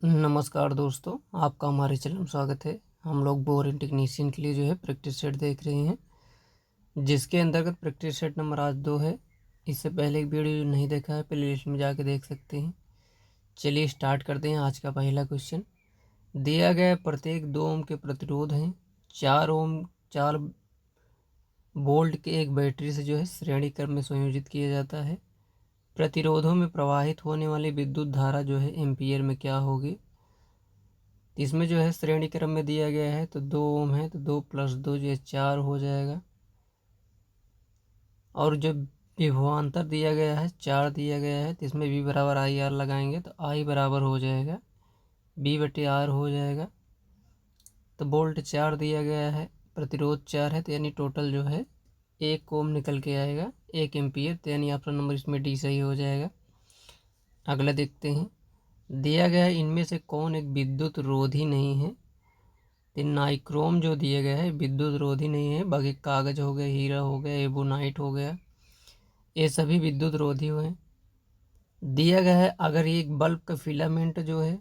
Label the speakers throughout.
Speaker 1: नमस्कार दोस्तों, आपका हमारे चैनल में स्वागत है। हम लोग बोरिंग टेक्नीशियन के लिए जो है प्रैक्टिस सेट देख रहे हैं, जिसके अंतर्गत प्रैक्टिस सेट नंबर आज 2 है। इससे पहले एक वीडियो जो नहीं देखा है प्ले लिस्ट में जाके देख सकते हैं। चलिए स्टार्ट करते हैं। आज का पहला क्वेश्चन दिया गया, प्रत्येक 2 ओम के प्रतिरोध हैं। 4 ओम 4 वोल्ट के एक बैटरी से जो है श्रेणी क्रम में संयोजित किया जाता है। प्रतिरोधों में प्रवाहित होने वाली विद्युत धारा जो है एम्पियर में क्या होगी। इसमें जो है श्रेणी क्रम में दिया गया है, तो 2 ओम है तो 2 + 2 जो है 4 हो जाएगा। और जो विभवांतर दिया गया है 4 दिया गया है, तो इसमें V बराबर IR लगाएंगे तो I बराबर हो जाएगा B/R हो जाएगा। तो वोल्ट 4 दिया गया है, प्रतिरोध 4 है, तो यानी टोटल जो है 1 ओम निकल के आएगा, 1 एम्पियर। तो यानी ऑप्शन नंबर इसमें डी सही हो जाएगा। अगला देखते हैं। दिया गया है, इनमें से कौन एक विद्युत रोधी नहीं है। तो नाइक्रोम जो दिया गया है विद्युत रोधी नहीं है, बाकी कागज हो गया, हीरा हो गया, एबोनाइट हो गया, ये सभी विद्युत रोधी हुए। दिया गया है, अगर एक बल्ब का फिलामेंट जो है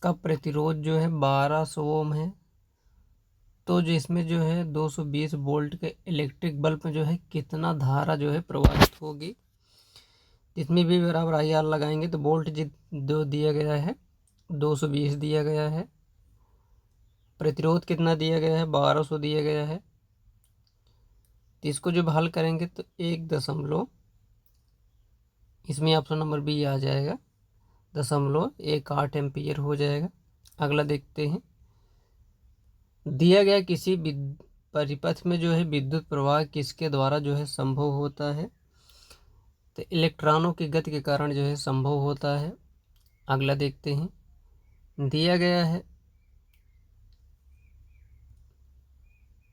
Speaker 1: का प्रतिरोध जो है 1200 ओम है, तो जो इसमें जो है 220 वोल्ट के इलेक्ट्रिक बल्ब में जो है कितना धारा जो है प्रवाहित होगी। इसमें भी बराबर IR लगाएंगे तो वोल्ट जो दिया गया है 220 दिया गया है, प्रतिरोध कितना दिया गया है 1200 दिया गया है। तो इसको जब हल करेंगे तो 1 इसमें ऑप्शन नंबर बी आ जाएगा, 0.18 एम्पियर हो जाएगा। अगला देखते हैं। दिया गया किसी परिपथ में जो है विद्युत प्रवाह किसके द्वारा जो है संभव होता है। तो इलेक्ट्रॉनों की गति के कारण जो है संभव होता है। अगला देखते हैं। दिया गया है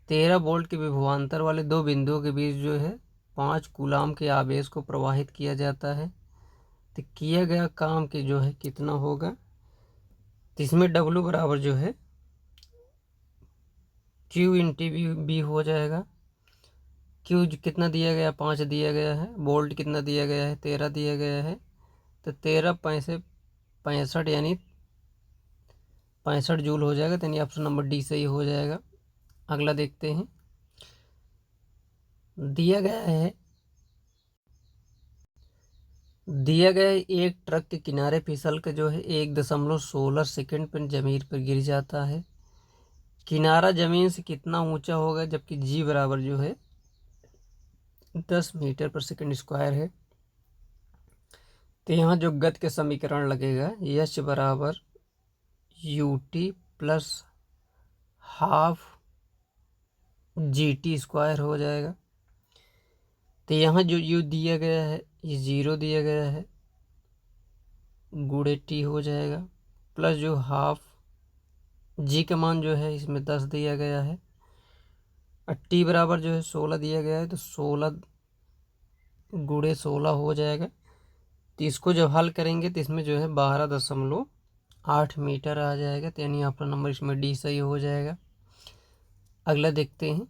Speaker 1: 13 वोल्ट के विभवांतर वाले 2 बिंदुओं के बीच जो है 5 कूलाम के आवेश को प्रवाहित किया जाता है। तो किया गया काम के जो है कितना होगा। तो इसमें W बराबर जो है Q/V हो जाएगा। Q कितना दिया गया 5 दिया गया है, वोल्ट कितना दिया गया है 13 दिया गया है। तो 13 पैसे 65 यानी 65 जूल हो जाएगा। तो यानी ऑप्शन नंबर डी सही हो जाएगा। अगला देखते हैं। दिया गया है एक ट्रक के किनारे फिसल के जो है 1.16 सेकंड पर जमीन पर गिर जाता है। किनारा जमीन से कितना ऊंचा होगा, जबकि जी बराबर जो है 10 मीटर पर सेकंड स्क्वायर है। तो यहाँ जो गति के समीकरण लगेगा H बराबर UT plus half GT square हो जाएगा। तो यहाँ जो U दिया गया है ये 0 दिया गया है, गुणे T हो जाएगा, प्लस जो हाफ G का मान जो है इसमें 10 दिया गया है, और T बराबर जो है 16 दिया गया है, तो 16 गुणे 16 हो जाएगा। तो इसको जब हल करेंगे तो इसमें जो है 12.8 मीटर आ जाएगा। तो यानी आपका नंबर इसमें डी सही हो जाएगा। अगला देखते हैं।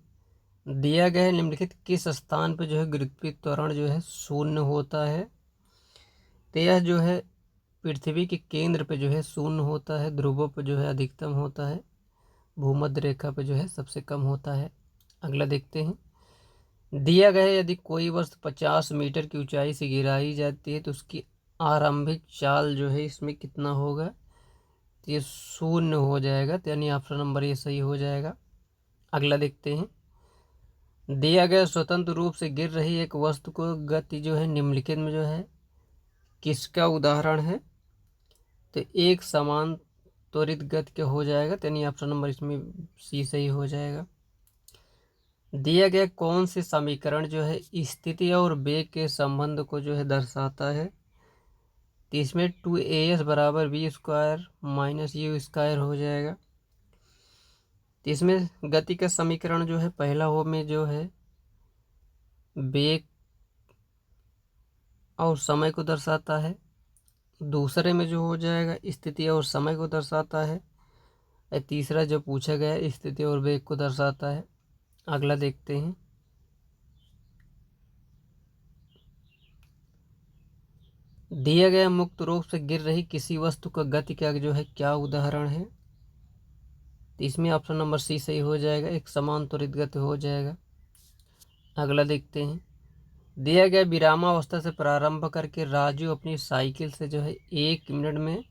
Speaker 1: दिया गया है निम्नलिखित किस स्थान पर जो है गुरुत्वीय त्वरण जो है शून्य होता है। तो यह जो है पृथ्वी के केंद्र पे जो है शून्य होता है, ध्रुवों पर जो है अधिकतम होता है, भूमध्य रेखा पे जो है सबसे कम होता है। अगला देखते हैं। दिया गया है यदि कोई वस्तु 50 मीटर की ऊंचाई से गिराई जाती है तो उसकी आरंभिक चाल जो है इसमें कितना होगा। तो ये 0 हो जाएगा। तो यानी ऑप्शन नंबर ये सही हो जाएगा। अगला देखते हैं। दिया गया स्वतंत्र रूप से गिर रही एक वस्तु को गति जो है निम्नलिखित में जो है किसका उदाहरण है। तो एक समान त्वरित गति के हो जाएगा। तो यानी ऑप्शन नंबर इसमें सी सही हो जाएगा। दिया गया कौन से समीकरण जो है स्थिति और वेग के संबंध को जो है दर्शाता है। तो इसमें 2AS बराबर V² माइनस U² हो जाएगा। तो इसमें गति का समीकरण जो है पहला हो में जो है वेग और समय को दर्शाता है, दूसरे में जो हो जाएगा स्थिति और समय को दर्शाता है, और तीसरा जो पूछा गया है स्थिति और वेग को दर्शाता है। अगला देखते हैं। दिया गया मुक्त रूप से गिर रही किसी वस्तु का गति का जो है क्या उदाहरण है? तो इसमें ऑप्शन नंबर सी सही हो जाएगा, एक समान त्वरित गति हो जाएगा। अगला देखते हैं। दिया गया विरामावस्था से प्रारंभ करके राजू अपनी साइकिल से जो है 1 मिनट में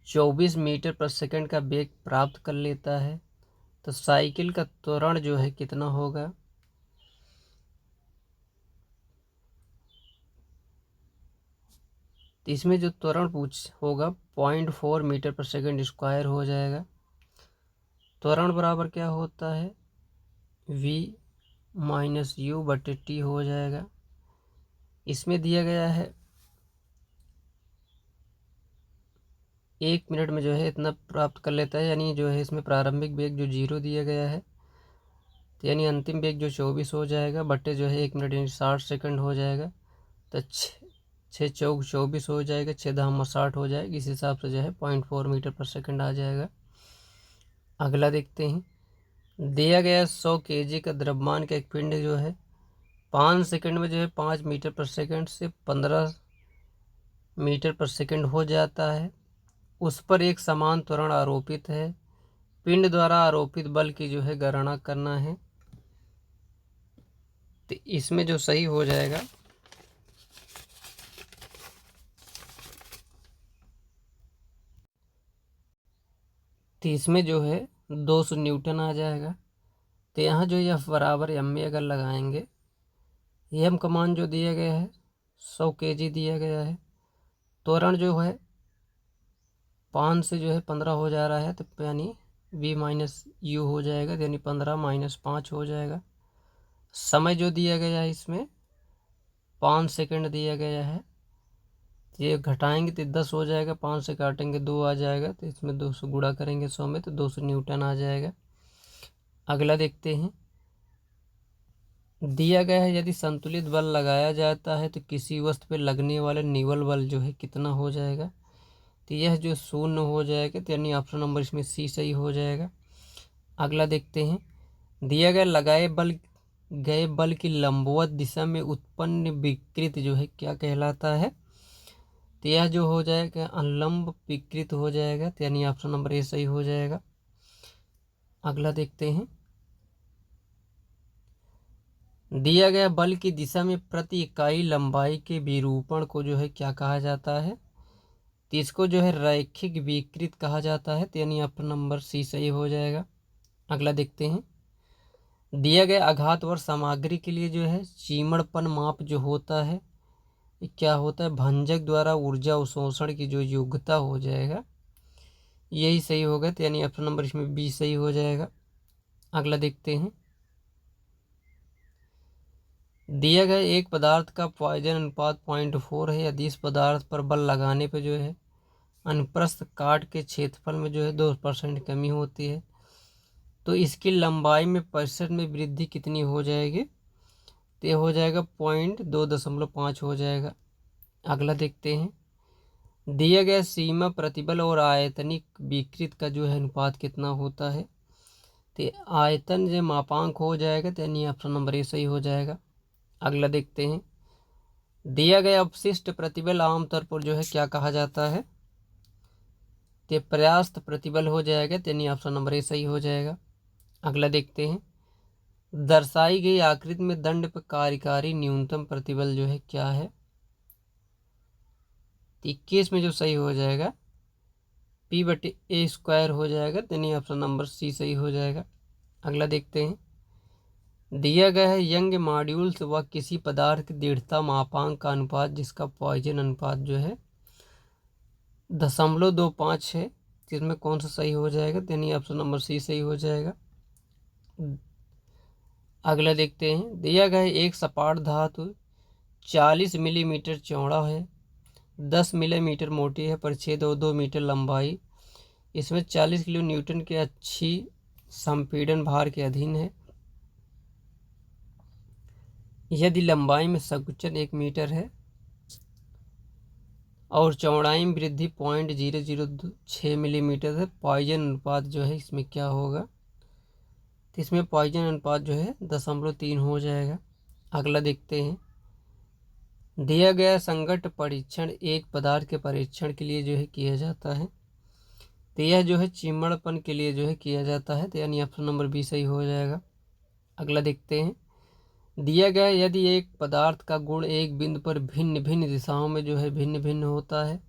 Speaker 1: 24 मीटर पर सेकंड का वेग प्राप्त कर लेता है, तो साइकिल का त्वरण जो है कितना होगा? तो इसमें जो त्वरण होगा 0.4 मीटर पर सेकंड स्क्वायर हो जाएगा। त्वरण बराबर क्या होता है? v माइनस यू बटे टी हो जाएगा। इसमें दिया गया है 1 मिनट में जो है इतना प्राप्त कर लेता है, यानी जो है इसमें प्रारंभिक वेग जो 0 दिया गया है, तो यानी अंतिम वेग जो 24 हो जाएगा बटे जो है 1 मिनट यानी 60 सेकंड हो जाएगा। तो 6×4 = 24 हो जाएगा, 6×10 = 60 हो जाएगा। इस हिसाब से जो है 0.4 मीटर पर सेकंड आ जाएगा। अगला देखते हैं। दिया गया 100 kg का द्रव्यमान का एक पिंड जो है 5 सेकंड में जो है 5 मीटर पर सेकंड से 15 मीटर पर सेकंड हो जाता है। उस पर एक समान त्वरण आरोपित है। पिंड द्वारा आरोपित बल की जो है गणना करना है। तो इसमें जो सही हो जाएगा, तो इसमें जो है 200 न्यूटन आ जाएगा। तो यहाँ जो यह बराबर एम अगर लगाएंगे, एम का मान जो दिया गया है 100 kg दिया गया है, त्वरण जो है 5 से जो है 15 हो जा रहा है, तो यानी v माइनस यू हो जाएगा, यानी 15 - 5 हो जाएगा। समय जो दिया गया है इसमें 5 सेकंड दिया गया है, तो ये घटाएंगे तो 10 हो जाएगा, 5 से काटेंगे 2 आ जाएगा, तो इसमें 200 गुणा करेंगे 100 में, तो 200 न्यूटन आ जाएगा। अगला देखते हैं। दिया गया है यदि संतुलित बल लगाया जाता है तो किसी वस्तु पर लगने वाला निवल बल जो है कितना हो जाएगा? तो यह जो 0 हो जाएगा, तो यानी ऑप्शन नंबर इसमें सी सही हो जाएगा। अगला देखते हैं। दिया गया लगाए गए बल की लंबवत दिशा में उत्पन्न विकृत जो है क्या कहलाता है? तो यह जो हो जाएगा अनुलंब विकृत हो जाएगा, तो यानी ऑप्शन नंबर ए सही हो जाएगा। अगला देखते हैं। दिया गया बल की दिशा में प्रति इकाई लंबाई के विरूपण को जो है क्या कहा जाता है? तो इसको जो है रैखिक विकृत कहा जाता है, तो यानी ऑप्शन नंबर सी सही हो जाएगा। अगला देखते हैं। दिया गया आघातवर्ष सामग्री के लिए जो है चीमड़पन माप जो होता है ये क्या होता है? भंजक द्वारा ऊर्जा अवशोषण की जो योग्यता हो जाएगा, यही सही होगा, तो यानी ऑप्शन नंबर इसमें बी सही हो जाएगा। अगला देखते हैं। दिया गया एक पदार्थ का पॉइजन अनुपात 0.4 है, यदि इस पदार्थ पर बल लगाने पर जो है अनुप्रस्थ काट के क्षेत्रफल में जो है 2% कमी होती है, तो इसकी लंबाई में प्रतिशत में वृद्धि कितनी हो जाएगी? तो ये हो जाएगा 2.5 हो जाएगा। अगला देखते हैं। दिया गया सीमा प्रतिबल और आयतनिक विकृत का जो है अनुपात कितना होता है? तो आयतन जो मापांक हो जाएगा, तो यानी ऑप्शन नंबर ए सही हो जाएगा। अगला देखते हैं। दिया गया अपशिष्ट प्रतिबल आमतौर पर जो है क्या कहा जाता है? तो पर्याप्त प्रतिबल हो जाएगा, तो यानी ऑप्शन नंबर ए सही हो जाएगा। अगला देखते हैं। दर्शाई गई आकृति में दंड पर कार्यकारी न्यूनतम प्रतिबल जो है क्या है? 21 में जो सही हो जाएगा P/A² हो जाएगा, यानी ऑप्शन नंबर सी सही हो जाएगा। अगला देखते हैं। दिया गया है यंग मॉड्यूल्स व किसी पदार्थ की दृढ़ता मापांक का अनुपात जिसका पॉइजन अनुपात जो है 0.25 है, जिसमें कौन सा सही हो जाएगा? यानी ऑप्शन नंबर सी सही हो जाएगा। अगला देखते हैं। दिया गया है एक सपाट धातु 40 मिलीमीटर चौड़ा है, 10 मिलीमीटर मोटी है, परिच्छेद 2 मीटर लंबाई, इसमें 40 किलो न्यूटन के अच्छी संपीड़न भार के अधीन है। यदि लंबाई में संकुचन 1 मीटर है और चौड़ाई में वृद्धि 0.006 मिलीमीटर है, पॉइजन अनुपात जो है इसमें क्या होगा? तो इसमें पॉइजन अनुपात जो है 0.3 हो जाएगा। अगला देखते हैं। दिया गया संगत परीक्षण एक पदार्थ के परीक्षण के लिए जो है किया जाता है, तो यह जो है चिमड़पन के लिए जो है किया जाता है, तो यानी ऑप्शन नंबर बी सही हो जाएगा। अगला देखते हैं, दिया गया यदि एक पदार्थ का गुण एक बिंदु पर भिन्न भिन्न दिशाओं में जो है भिन्न भिन्न होता है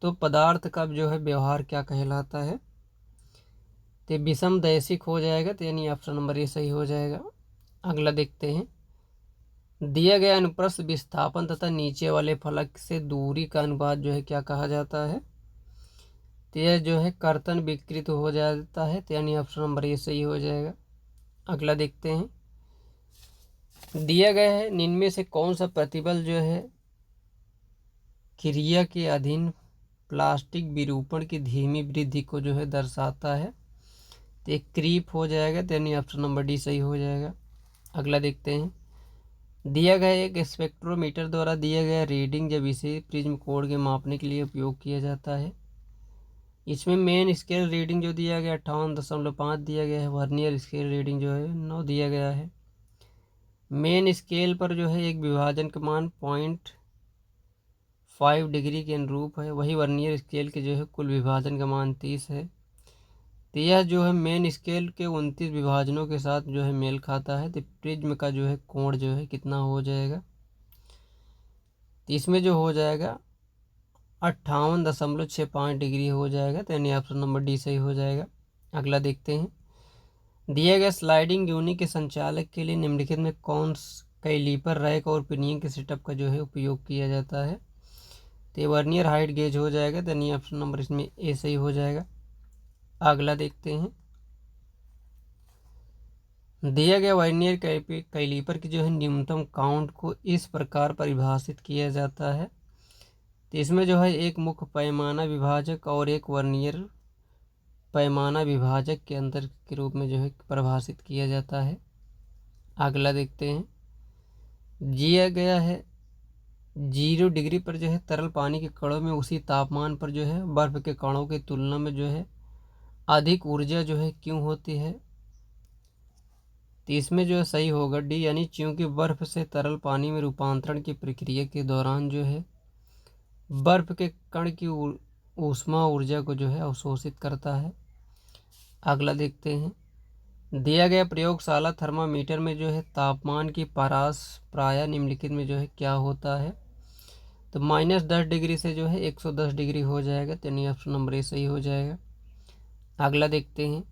Speaker 1: तो पदार्थ का जो है व्यवहार क्या कहलाता है, तो विषम दैशिक हो जाएगा, तो यानी ऑप्शन नंबर ए सही हो जाएगा। अगला देखते हैं, दिया गया अनुप्रस्थ विस्थापन तथा नीचे वाले फलक से दूरी का अनुपात जो है क्या कहा जाता है, तो यह जो है कर्तन विकृत हो जाता है, तो यानी ऑप्शन नंबर ए सही हो जाएगा। अगला देखते हैं, दिया गया है निम्न से कौन सा प्रतिबल जो है क्रिया के अधीन प्लास्टिक विरूपण की धीमी वृद्धि को जो है दर्शाता है, तो एक क्रीप हो जाएगा, तो यानी ऑप्शन नंबर डी सही हो जाएगा। अगला देखते हैं, दिया गया एक स्पेक्ट्रोमीटर द्वारा दिया गया रीडिंग जब इसे प्रिज्म कोण के मापने के लिए उपयोग किया जाता है, इसमें मेन स्केल रीडिंग जो दिया गया 58.5 दिया गया है, वर्नियर स्केल रीडिंग जो है 9 दिया गया है। मेन स्केल पर जो है एक विभाजन का मान 0.5 डिग्री के अनुरूप है, वही वर्नियर स्केल के जो है कुल विभाजन का मान 30 है, तो यह जो है मेन स्केल के 29 विभाजनों के साथ जो है मेल खाता है, तो प्रिज्म का जो है कोण जो है कितना हो जाएगा, तो इसमें जो हो जाएगा 58.65 डिग्री हो जाएगा, तो यानी ऑप्शन नंबर डी सही हो जाएगा। अगला देखते हैं, दिया गया स्लाइडिंग यूनिट के संचालक के लिए निम्नलिखित में कौन कैलीपर रैक और पिनियन के सेटअप का जो है उपयोग किया जाता है, तो ये वर्नियर हाइट गेज हो जाएगा, तो यानी ऑप्शन नंबर इसमें ए सही हो जाएगा। अगला देखते हैं, दिया गया वर्नियर कैलीपर की जो है न्यूनतम काउंट को इस प्रकार परिभाषित किया जाता है, तो इसमें जो है एक मुख्य पैमाना विभाजक और एक वर्नियर पैमाना विभाजक के अंतर के रूप में जो है परिभाषित किया जाता है। अगला देखते हैं, दिया गया है 0 डिग्री पर जो है तरल पानी के कणों में उसी तापमान पर जो है बर्फ के कणों की तुलना में जो है अधिक ऊर्जा जो है क्यों होती है, तो इसमें जो है सही होगा डी, यानी क्योंकि बर्फ से तरल पानी में रूपांतरण की प्रक्रिया के दौरान जो है बर्फ के कण की ऊष्मा ऊर्जा को जो है अवशोषित करता है। अगला देखते हैं, दिया गया प्रयोगशाला थर्मामीटर में जो है तापमान की परास प्रायः निम्नलिखित में जो है क्या होता है, तो -10 डिग्री से जो है 110 डिग्री हो जाएगा, तो यानी ऑप्शन नंबर ए सही हो जाएगा। अगला देखते हैं,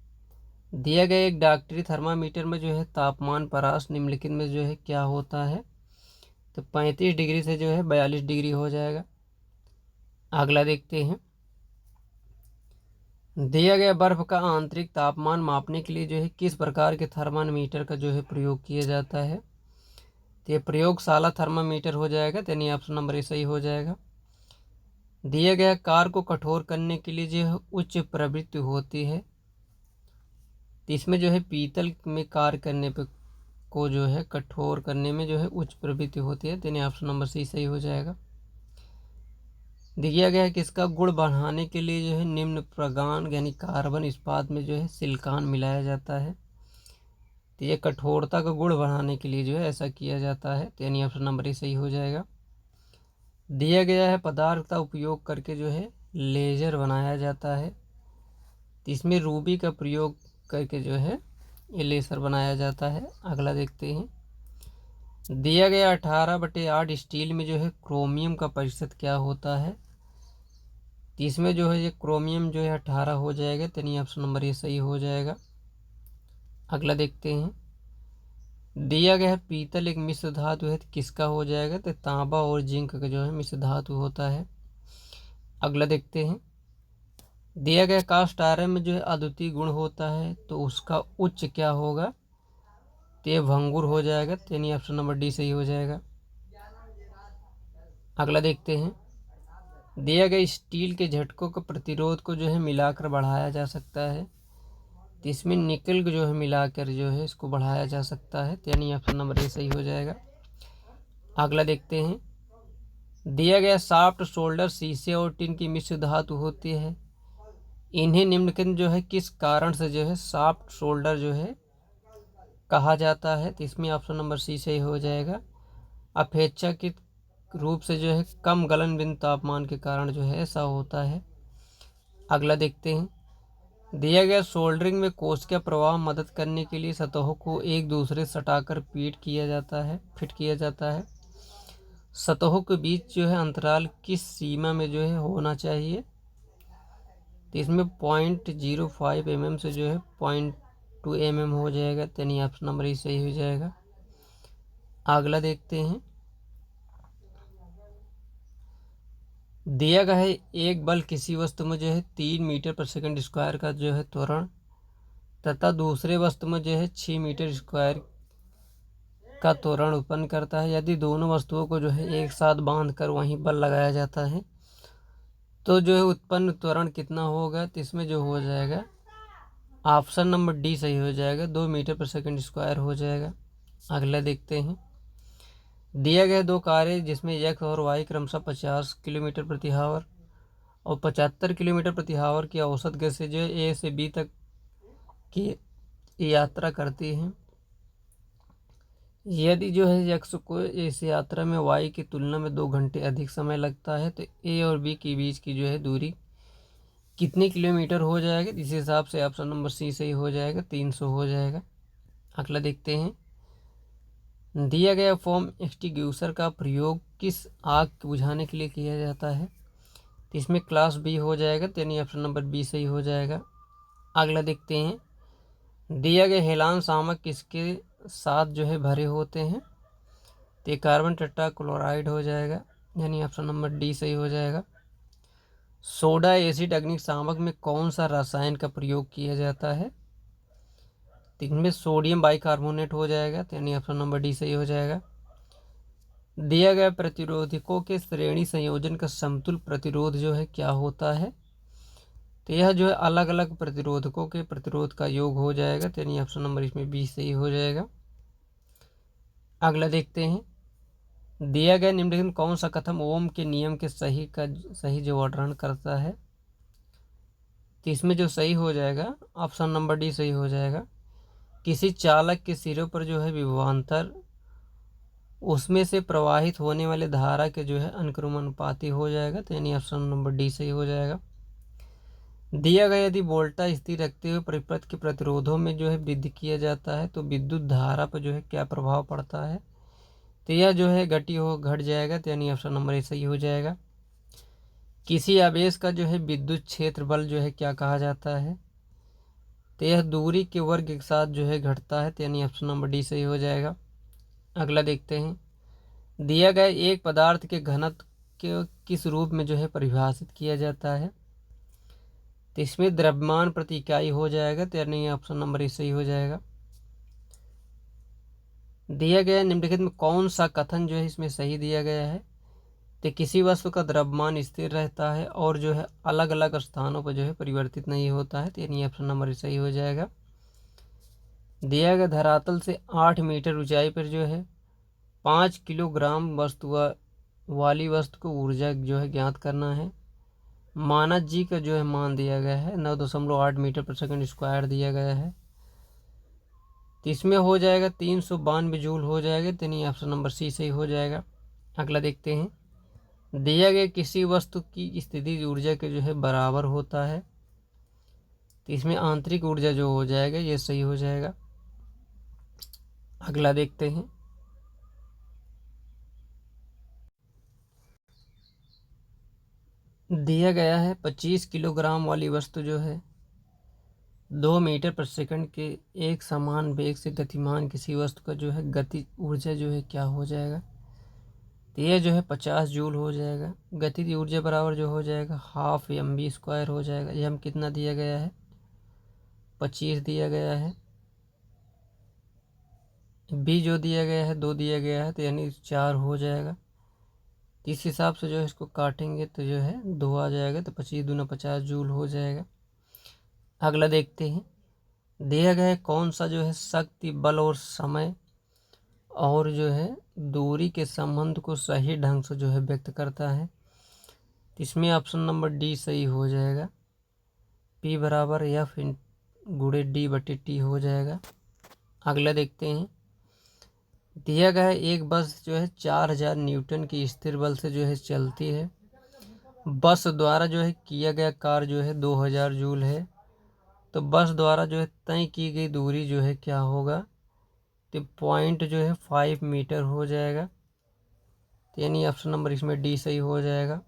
Speaker 1: दिया गया एक डॉक्टरी थर्मामीटर में जो है तापमान परास निम्नलिखित में जो है क्या होता है, तो 35 डिग्री से जो है 42 डिग्री हो जाएगा। अगला देखते हैं, दिया गया बर्फ का आंतरिक तापमान मापने के लिए जो है किस प्रकार के थर्मामीटर का जो है प्रयोग किया जाता है, तो ये प्रयोगशाला थर्मामीटर हो जाएगा, तो यानी ऑप्शन नंबर ए सही हो जाएगा। दिया गया कार को कठोर करने के लिए जो है उच्च प्रवृत्ति होती है, तो इसमें जो है पीतल में कार्य करने पे को जो है कठोर करने में जो है उच्च प्रवृत्ति होती है, तो यानी ऑप्शन नंबर सी सही हो जाएगा। दिया गया है कि इसका गुण बढ़ाने के लिए जो है निम्न प्रगान यानी कार्बन इस्पात में जो है सिलिकॉन मिलाया जाता है, तो ये कठोरता का गुण बढ़ाने के लिए जो है ऐसा किया जाता है, तो यानी ऑप्शन नंबर ए सही हो जाएगा। दिया गया है पदार्थ का उपयोग करके जो है लेजर बनाया जाता है, तो इसमें रूबी का प्रयोग करके जो है ये लेजर बनाया जाता है। अगला देखते हैं, दिया गया 18/8 स्टील में जो है क्रोमियम का प्रतिशत क्या होता है, तो इसमें जो है ये क्रोमियम जो है 18 हो जाएगा, तो यानी ऑप्शन नंबर ये सही हो जाएगा। अगला देखते हैं, दिया गया है पीतल एक मिश्र धातु है, तो किसका हो जाएगा, तो तांबा और जिंक का जो है मिश्र धातु होता है। अगला देखते हैं, दिया गया कास्ट आयरन में जो है अद्वितीय गुण होता है, तो उसका उच्च क्या होगा, तो ये भंगुर हो जाएगा, तो यानी ऑप्शन नंबर डी सही हो जाएगा। अगला देखते हैं, दिया गया स्टील के झटकों के प्रतिरोध को जो है मिलाकर बढ़ाया जा सकता है, तो इसमें निकल को जो है मिलाकर जो है इसको बढ़ाया जा सकता है, तो यानी ऑप्शन नंबर ए सही हो जाएगा। अगला देखते हैं, दिया गया सॉफ्ट सोल्डर शीशे और टिन की मिश्र धातु होती है, इन्हें निम्नलिखित जो है किस कारण से जो है सॉफ्ट सोल्डर जो है कहा जाता है, तो इसमें ऑप्शन नंबर सी सही हो जाएगा। अपेक्षाकृत रूप से जो है कम गलन बिंदु तापमान के कारण जो है ऐसा होता है। अगला देखते हैं। दिया गया सोल्डरिंग में कोशिका प्रवाह मदद करने के लिए सतहों को एक दूसरे से सटाकर फिट किया जाता है। सतहों के बीच जो है अंतराल किस सीमा में जो है होना चाहिए? तो इसमें 0.05 mm से जो है 0.2 mm हो जाएगा, यानी ऑप्शन नंबर ई सही हो जाएगा। अगला देखते हैं। दिया गया है एक बल किसी वस्तु में जो है 3 मीटर पर सेकंड स्क्वायर का जो है त्वरण तथा दूसरे वस्तु में जो है 6 मीटर स्क्वायर का त्वरण उत्पन्न करता है। यदि दोनों वस्तुओं को जो है एक साथ बांधकर वहीं बल लगाया जाता है तो जो है उत्पन्न त्वरण कितना होगा? तो इसमें जो हो जाएगा ऑप्शन नंबर डी सही हो जाएगा, 2 मीटर पर सेकंड स्क्वायर हो जाएगा। अगला देखते हैं। दिया गया दो कारें जिसमें एक्स और वाई क्रमशः 50 किलोमीटर प्रति आवर और 75 किलोमीटर प्रति आवर की औसत गति से जो है ए से बी तक की यात्रा करती हैं। यदि जो है एक्स को इस यात्रा में वाई की तुलना में 2 घंटे अधिक समय लगता है तो ए और बी के बीच की जो है दूरी कितने किलोमीटर हो जाएगा? इस हिसाब से ऑप्शन नंबर सी सही हो जाएगा, 300 हो जाएगा। अगला देखते हैं। दिया गया फॉर्म एक्सटिंग्विशर का प्रयोग किस आग बुझाने के लिए किया जाता है? तो इसमें क्लास बी हो जाएगा, यानी ऑप्शन नंबर बी सही हो जाएगा। अगला देखते हैं। दिया गया हेलान शामक किसके साथ जो है भरे होते हैं? तो ये कार्बन टेट्राक्लोराइड हो जाएगा, यानी ऑप्शन नंबर डी सही हो जाएगा। सोडा एसिड अग्निशामक में कौन सा रसायन का प्रयोग किया जाता है? तो इनमें सोडियम बाइकार्बोनेट हो जाएगा, यानी ऑप्शन नंबर डी सही हो जाएगा। दिया गया प्रतिरोधकों के श्रेणी संयोजन का समतुल्य प्रतिरोध जो है क्या होता है? तो यह जो है अलग अलग प्रतिरोधकों के प्रतिरोध का योग हो जाएगा, यानी ऑप्शन नंबर इसमें बी सही हो जाएगा। अगला देखते हैं। दिया गया निम्नलिखित में कौन सा कथन ओम के नियम के सही जो वर्णन करता है? तो इसमें जो सही हो जाएगा ऑप्शन नंबर डी सही हो जाएगा। किसी चालक के सिरों पर जो है विभवांतर उसमें से प्रवाहित होने वाले धारा के जो है अनुक्रमानुपाती हो जाएगा, तो यानी ऑप्शन नंबर डी सही हो जाएगा। दिया गया यदि वोल्टा स्थिर रखते हुए परिपथ के प्रतिरोधों में जो है वृद्धि किया जाता है तो विद्युत धारा पर जो है क्या प्रभाव पड़ता है? तो यह जो है घट जाएगा, तो यानी ऑप्शन नंबर ए सही हो जाएगा। किसी आवेश का जो है विद्युत क्षेत्र बल जो है क्या कहा जाता है? तो यह दूरी के वर्ग के साथ जो है घटता है, तो यानी ऑप्शन नंबर डी सही हो जाएगा। अगला देखते हैं। दिया गया एक पदार्थ के घनत्व के किस रूप में जो है परिभाषित किया जाता है? तो इसमें द्रव्यमान प्रति इकाई हो जाएगा, तो यानी ऑप्शन नंबर ए सही हो जाएगा। दिया गया निम्नलिखित में कौन सा कथन जो है इसमें सही दिया गया है? तो किसी वस्तु का द्रव्यमान स्थिर रहता है और जो है अलग अलग स्थानों पर जो है परिवर्तित नहीं होता है, तो यानी ऑप्शन नंबर सही हो जाएगा। दिया गया धरातल से 8 मीटर ऊंचाई पर जो है 5 किलोग्राम वाली वस्तु को ऊर्जा जो है ज्ञात करना है। मानस जी का जो है मान दिया गया है 9.8 मीटर पर सेकंड स्क्वायर दिया गया है, तो इसमें हो जाएगा 392 जूल हो जाएगा, तो यानी ऑप्शन नंबर सी सही हो जाएगा। अगला देखते हैं। दिया गया किसी वस्तु की स्थितिज ऊर्जा के जो है बराबर होता है, तो इसमें आंतरिक ऊर्जा जो हो जाएगा ये सही हो जाएगा। अगला देखते हैं। दिया गया है 25 किलोग्राम वाली वस्तु जो है 2 मीटर पर सेकंड के एक समान वेग से गतिमान किसी वस्तु का जो है गति ऊर्जा जो है क्या हो जाएगा? तो यह जो है 50 जूल हो जाएगा। गतिज ऊर्जा बराबर जो हो जाएगा हाफ mv स्क्वायर हो जाएगा। यह हम कितना दिया गया है? 25 दिया गया है। बी जो दिया गया है 2 दिया गया है, तो यानी 4 हो जाएगा। इस हिसाब से जो है इसको काटेंगे तो जो है 2 आ जाएगा, तो 25 दूना 50 जूल हो जाएगा। अगला देखते हैं। दिया गया है कौन सा जो है शक्ति बल और समय और जो है दूरी के संबंध को सही ढंग से जो है व्यक्त करता है? इसमें ऑप्शन नंबर डी सही हो जाएगा। P बराबर एफ गुणे डी बटे टी हो जाएगा। अगला देखते हैं। दिया गया है एक बस जो है 4000 न्यूटन की स्थिर बल से जो है चलती है। बस द्वारा जो है किया गया कार्य जो है 2000 जूल है। तो बस द्वारा जो है तय की गई दूरी जो है क्या होगा, तो पॉइंट जो है 5 मीटर हो जाएगा। तो यानी ऑप्शन नंबर इसमें डी सही हो जाएगा।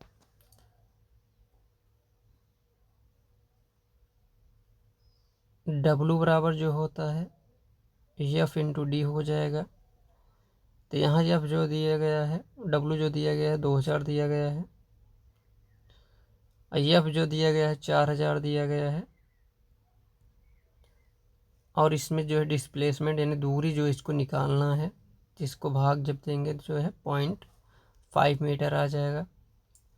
Speaker 1: डब्लू बराबर जो होता है एफ इंटू डी हो जाएगा। तो यहाँ एफ जो दिया गया है, डब्लू जो दिया गया है 2000 दिया गया है, एफ जो दिया गया है 4000 दिया गया है, और इसमें जो है डिस्प्लेसमेंट यानी दूरी जो इसको निकालना है, जिसको भाग जब देंगे तो जो है 0.5 मीटर आ जाएगा।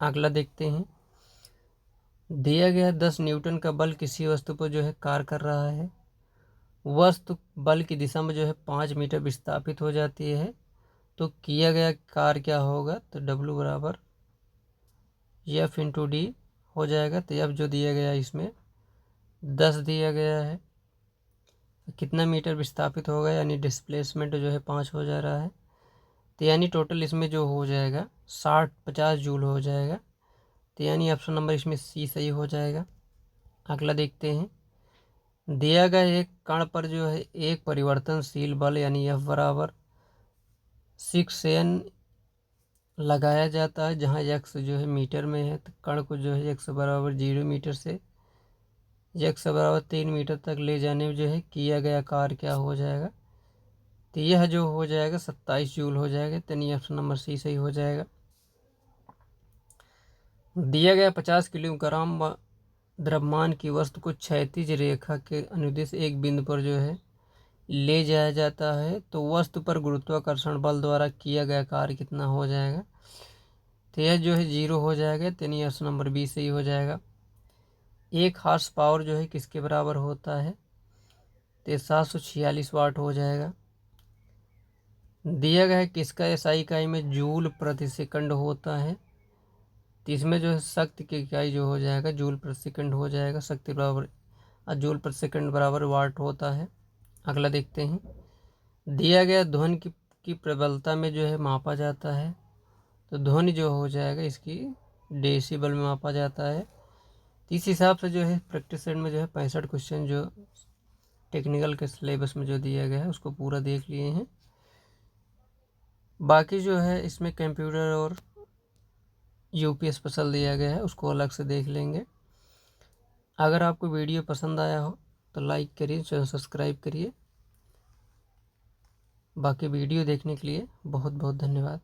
Speaker 1: अगला देखते हैं। दिया गया 10 न्यूटन का बल किसी वस्तु पर जो है कार्य कर रहा है। वस्तु बल की दिशा में जो है 5 मीटर विस्थापित हो जाती है। तो किया गया कार्य क्या होगा, तो डब्लू बराबर एफ इंटू डी हो जाएगा। तो एफ जो दिया गया है इसमें 10 दिया गया है, कितना मीटर विस्थापित होगा यानी डिस्प्लेसमेंट जो है 5 हो जा रहा है। तो यानी टोटल इसमें जो हो जाएगा 50 जूल हो जाएगा। तो यानी ऑप्शन नंबर इसमें सी सही हो जाएगा। अगला देखते हैं। दिया गया एक कण पर जो है एक परिवर्तनशील बल यानी एफ बराबर 6N लगाया जाता है, जहाँ एक्स जो है मीटर में है। तो कण को जो है एक्स बराबर 0 मीटर से एक्स बराबर 3 मीटर तक ले जाने में जो है किया गया कार्य क्या हो जाएगा, तो यह जो हो जाएगा 27 जूल हो जाएगा। तो यानी ऑप्शन नंबर सी सही हो जाएगा। दिया गया 50 किलोग्राम द्रव्यमान की वस्तु को क्षैतिज रेखा के अनुदिश एक बिंदु पर जो है ले जाया जाता है। तो वस्तु पर गुरुत्वाकर्षण बल द्वारा किया गया कार्य कितना हो जाएगा, तो यह जो है 0 हो जाएगा। तो यानी ऑप्शन नंबर बी सही हो जाएगा। 1 हॉर्स पावर जो है किसके बराबर होता है, तो 746 वाट हो जाएगा। दिया गया है किसका एसआई इकाई में जूल प्रति सेकंड होता है, तो इसमें जो है शक्ति की इकाई जो हो जाएगा जूल प्रति सेकंड हो जाएगा। शक्ति बराबर जूल प्रति सेकंड बराबर वाट होता है। अगला देखते हैं। दिया गया ध्वनि की प्रबलता में जो है मापा जाता है। तो ध्वनि जो हो जाएगा इसकी डेसिबल में मापा जाता है। इस हिसाब से जो है प्रैक्टिस सेट में जो है 65 क्वेश्चन जो टेक्निकल के सिलेबस में जो दिया गया है उसको पूरा देख लिए हैं। बाकी जो है इसमें कंप्यूटर और यूपी स्पेशल दिया गया है, उसको अलग से देख लेंगे। अगर आपको वीडियो पसंद आया हो तो लाइक करिए, चैनल सब्सक्राइब करिए। बाकी वीडियो देखने के लिए बहुत बहुत धन्यवाद।